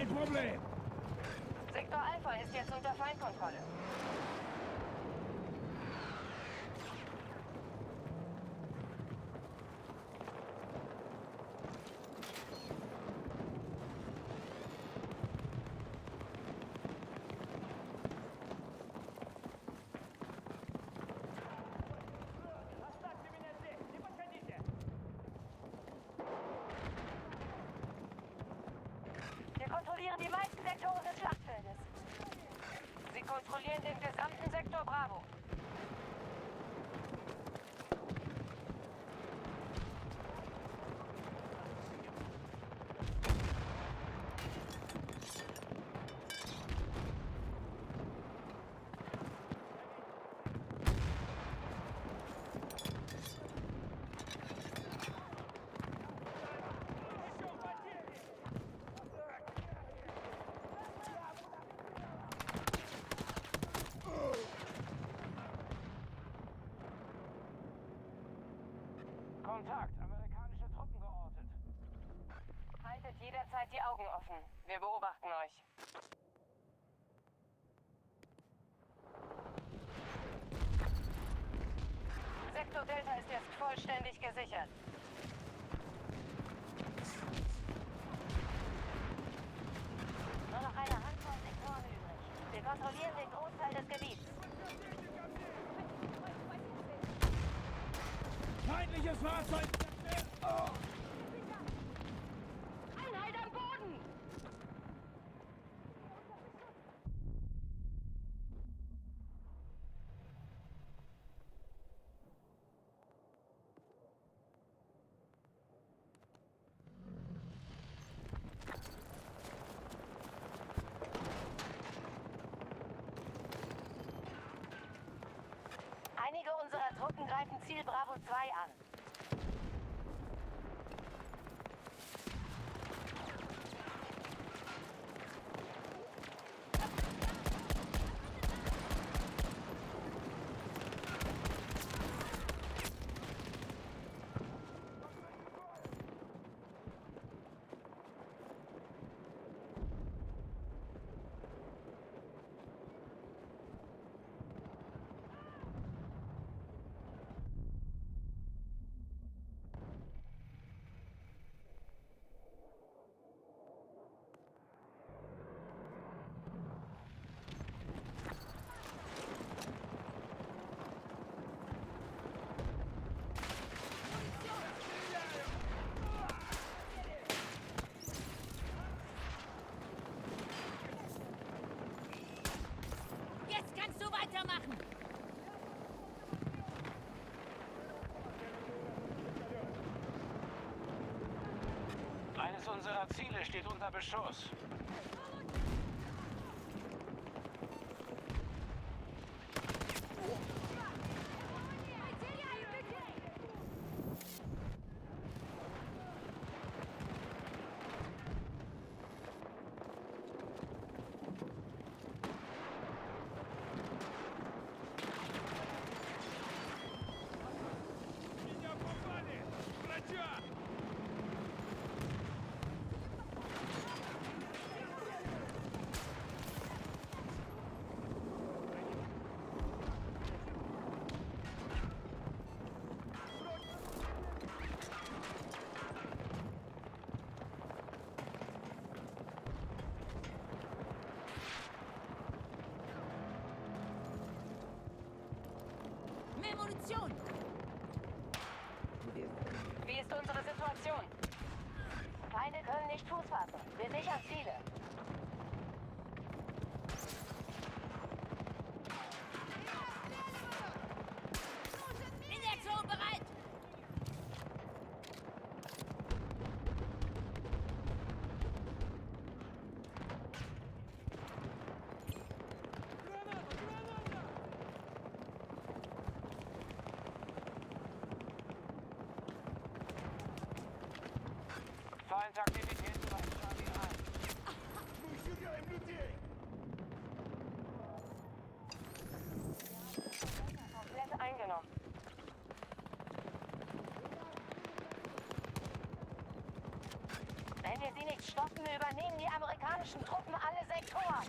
Kein Problem. Sektor Alpha ist jetzt unter Feindkontrolle. Wir kontrollieren die meisten Sektoren des Schlachtfeldes. Sie kontrollieren den gesamten Sektor Bravo. Kontakt, amerikanische Truppen geortet. Haltet jederzeit die Augen offen. Wir beobachten euch. Sektor Delta ist jetzt vollständig gesichert. Nur noch eine Handvoll Sektoren übrig. Wir kontrollieren den Großteil des Gebiets. Feindliches Fahrzeug. Oh. Einheit am Boden! Einige unserer Truppen greifen Ziel Bravo 2 an. Jetzt kannst du weitermachen! Eines unserer Ziele steht unter Beschuss. Меня попали! Врача! Mehr Munition! Wie ist unsere Situation? Feinde können nicht Fuß fassen. Wir sichern Ziele. Injektion bereit! Feindaktivitäten bei Charlie 1. Мы теряем людей! Komplett eingenommen. wir sie nicht stoppen, übernehmen die amerikanischen Truppen alle Sektoren.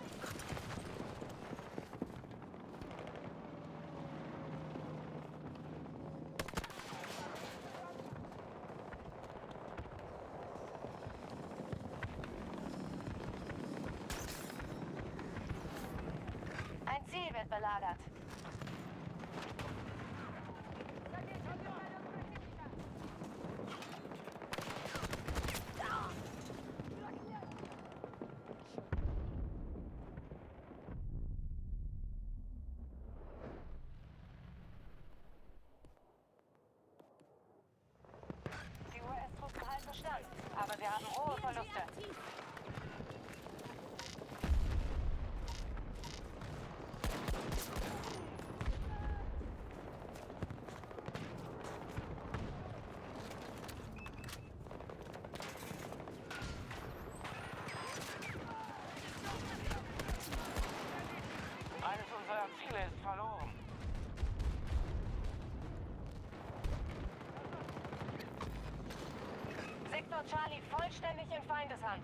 Ein Ziel wird belagert. Die US-Truppen halten stand, aber wir haben hohe Gehen Sie Verluste. aktiv. Eines unserer Ziele ist verloren. Sektor Charlie vollständig in Feindeshand.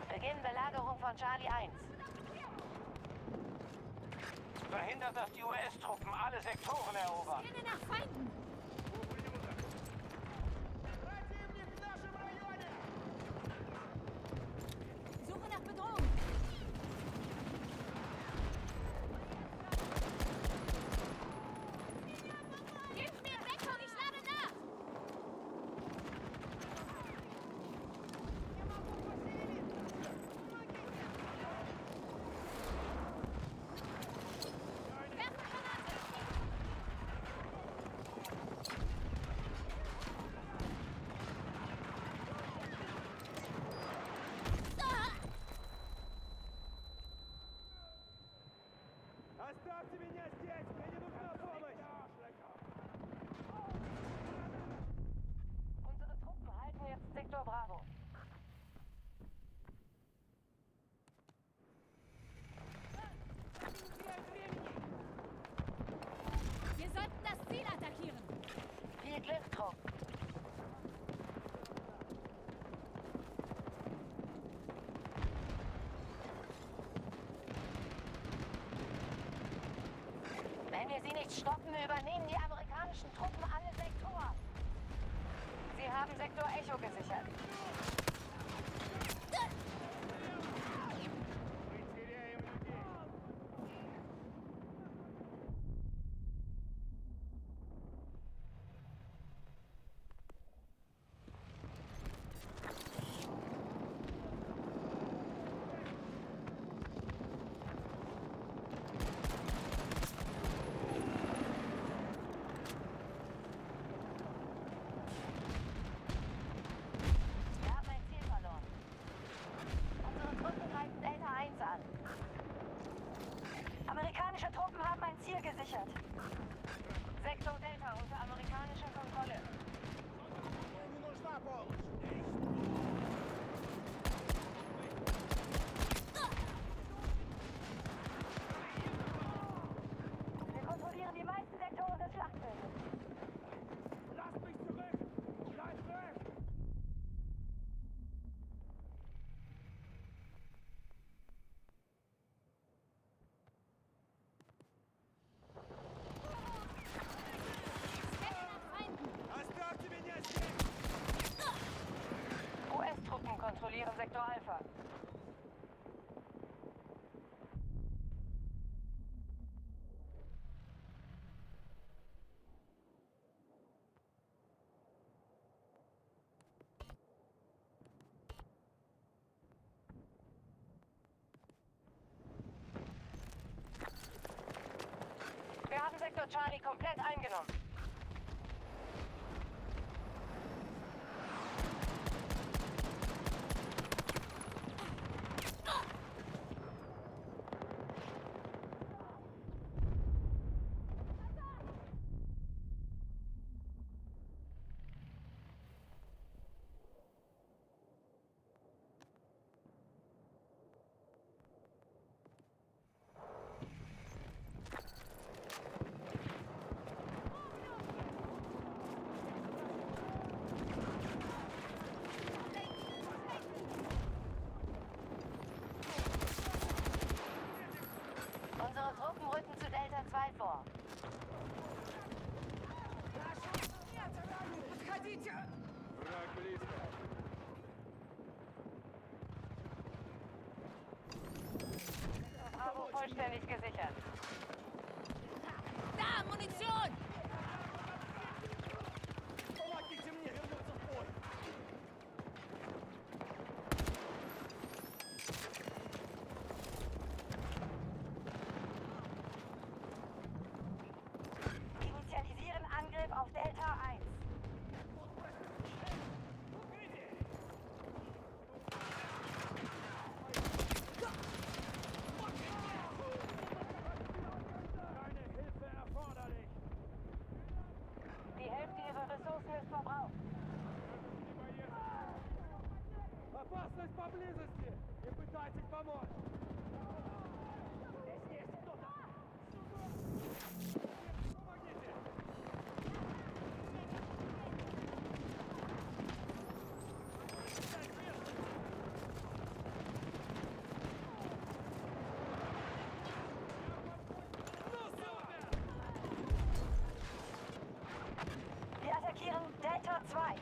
Beginn Belagerung von Charlie 1. Verhindert, dass die US-Truppen alle Sektoren erobern. Kenne nach Feinden. Противник в нашем районе! Suche nach Bedrohung. Gebt mir Deckung, ich lade nach. Werfe Granate. Оставьте меня здесь! Мне не нужна помощь! Unsere Truppen halten jetzt Sektor Bravo. Wir sollten das Ziel attackieren. Viel Glück, Trupp. Wenn wir sie nicht stoppen, übernehmen die amerikanischen Truppen alle Sektoren. Sie haben Sektor Echo gesichert. Мы теряем людей! Wir haben ein Ziel verloren. Unsere Truppen greifen Delta 1 an. Amerikanische Truppen haben ein Ziel gesichert. Sektor Delta unter amerikanischer Kontrolle. Мне не нужна помощь! Wir kontrollieren die meisten Sektoren des Schlachtfeldes. Lasst mich zurück! Bleibt weg! Kenne nach Feinden. Оставьте меня здесь! US-Truppen kontrollieren Sektor Alpha. Wir haben Sektor Charlie komplett eingenommen. Опасность поблизости! Не пытайтесь помочь! Здесь есть кто-то! Помогите! Wir attackieren Delta 2.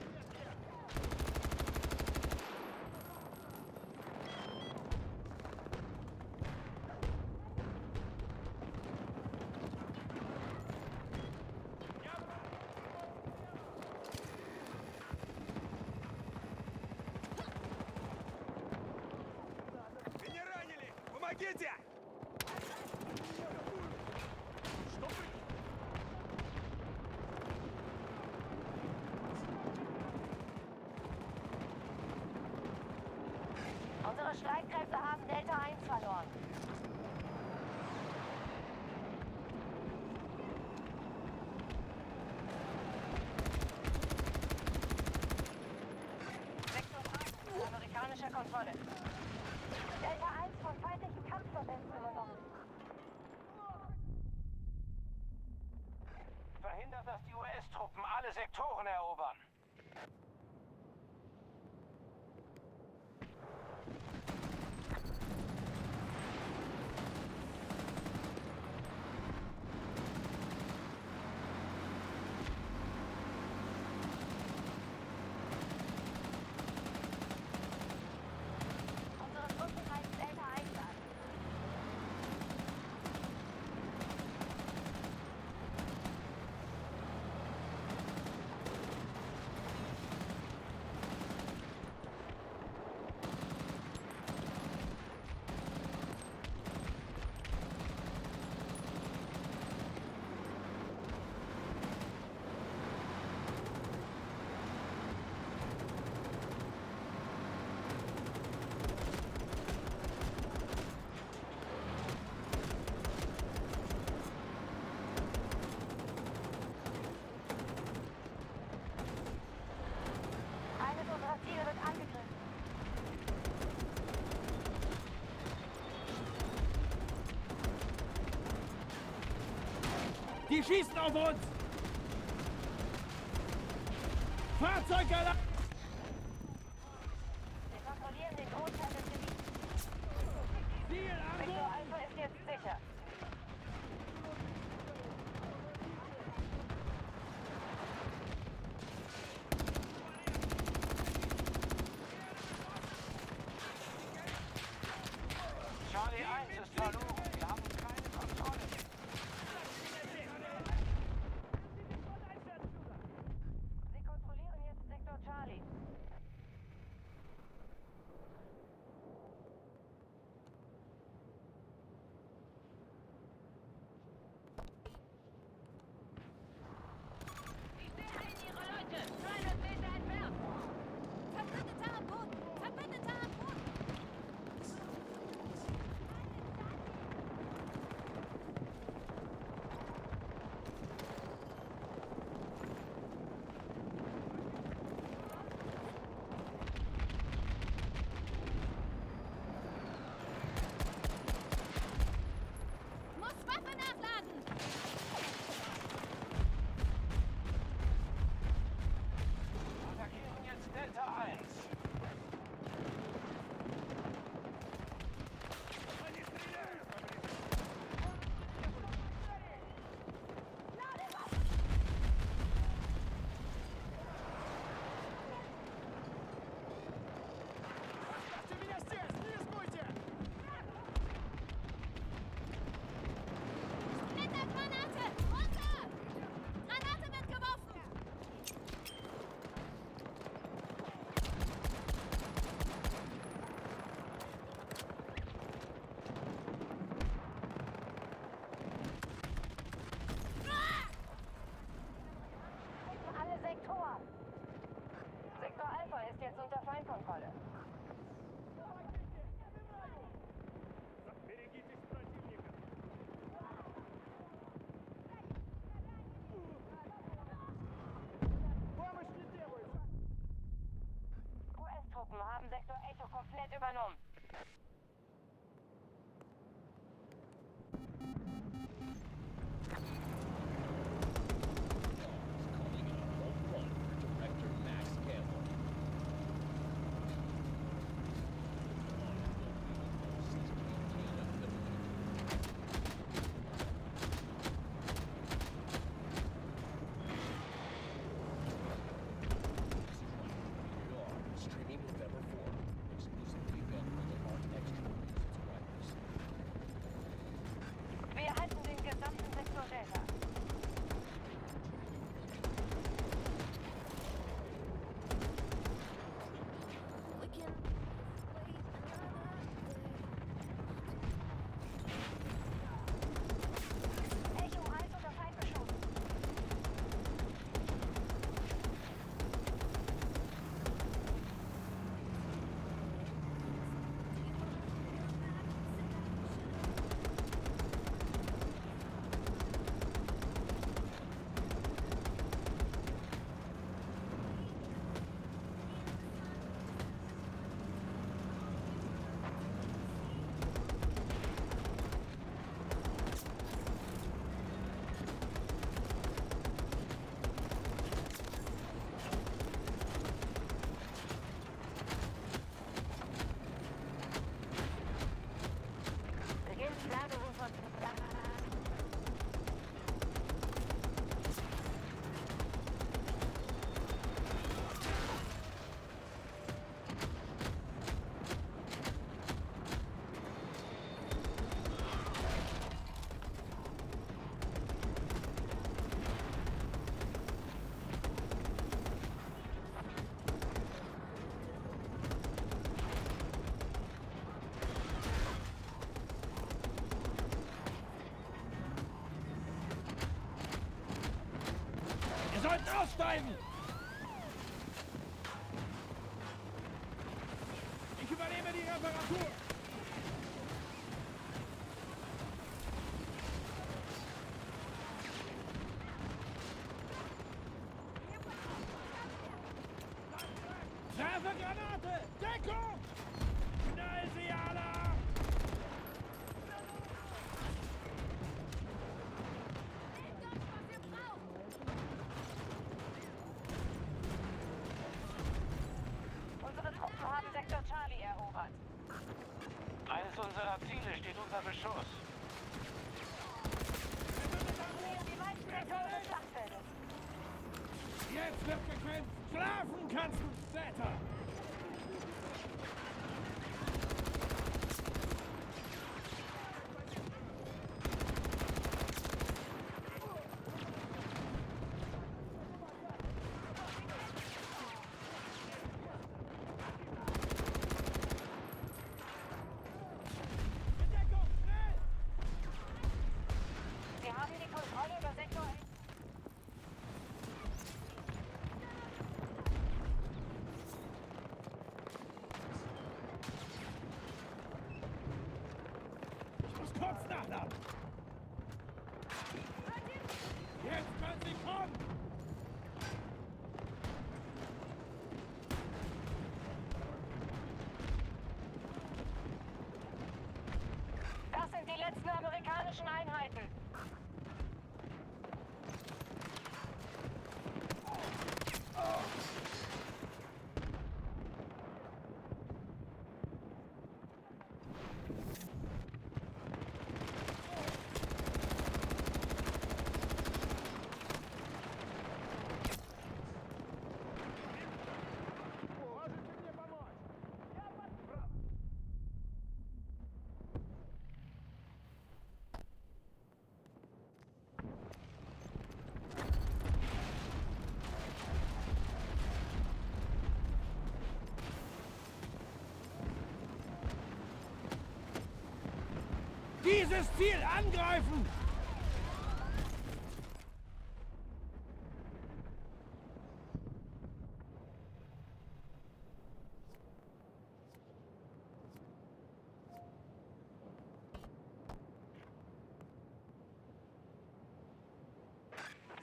Меня ранили! Помогите! Что вы? Unsere Streitkräfte haben Delta 1 verloren. Sektor A unter amerikanischer Kontrolle. Delta 1 von feindlichen Kampfverbänden übernommen. Verhindert, dass die US-Truppen alle Sektoren erobern. Unsere Truppen greifen Delta 1 an. Eines unserer Ziele wird angegriffen. Die schießen auf uns! Fahrzeugalarm! Wir kontrollieren den Großteil des Gebiets. Ziel Sektor Alpha ist jetzt sicher. Charlie 1 ist verloren. Wir haben keine Kontrolle. Sie kontrollieren jetzt Sektor Charlie. komplett übernommen. Wir halten den gesamten Sektor Delta. Echo 1 unter Feindbeschuss. Beginn Lagerung von... Ihr sollt aussteigen! Ich übernehme die Reparatur! Werfe Granate! Deckung! Knall sie alle ab! Nehmt uns, was ihr braucht! Unsere Truppen haben Sektor Charlie erobert. Eines unserer Ziele steht unter Beschuss. Die meisten Sektoren des Schlachtfeldes. Jetzt wird gekämpft! Schlafen kannst du, Zeta! Deckung, schnell! Wir haben die Kontrolle über Sektor... Ich muss kurz nachladen! Jetzt können sie kommen! Das sind die letzten amerikanischen Einheiten. Можете мне помочь? Dieses Ziel angreifen!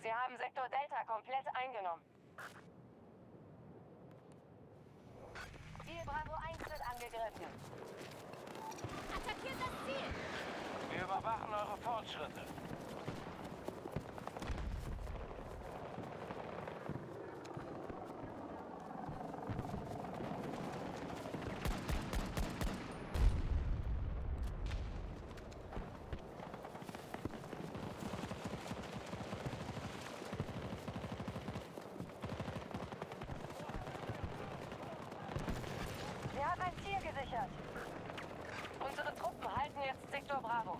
Sie haben Sektor Delta komplett eingenommen. Ziel Bravo 1 wird angegriffen. Attackiert das Ziel! Wir überwachen eure Fortschritte. Wir haben ein Ziel gesichert. Unsere Truppen halten jetzt Sektor Bravo.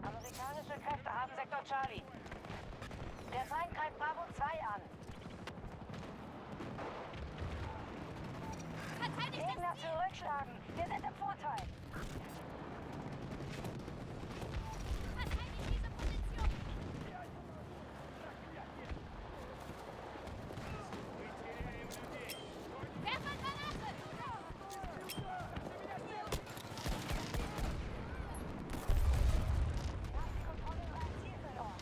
Amerikanische Kräfte haben Sektor Charlie. Der Feind greift Bravo 2 an. Verteidigt Gegner das Ziel! zurückschlagen. Wir sind im Vorteil. Verteidigt diese Position! Werfer Granate! Wir haben die Kontrolle über ein Ziel verloren.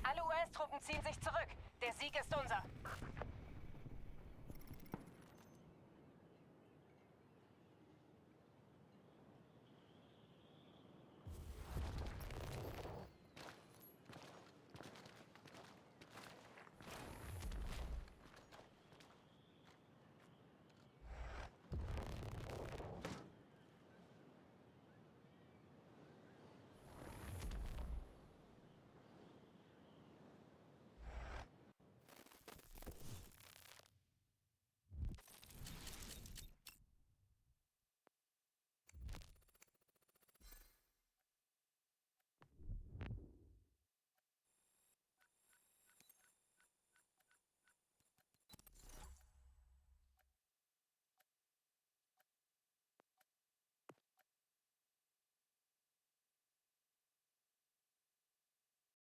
Alle US-Truppen ziehen sich zurück. Der Sieg ist unser.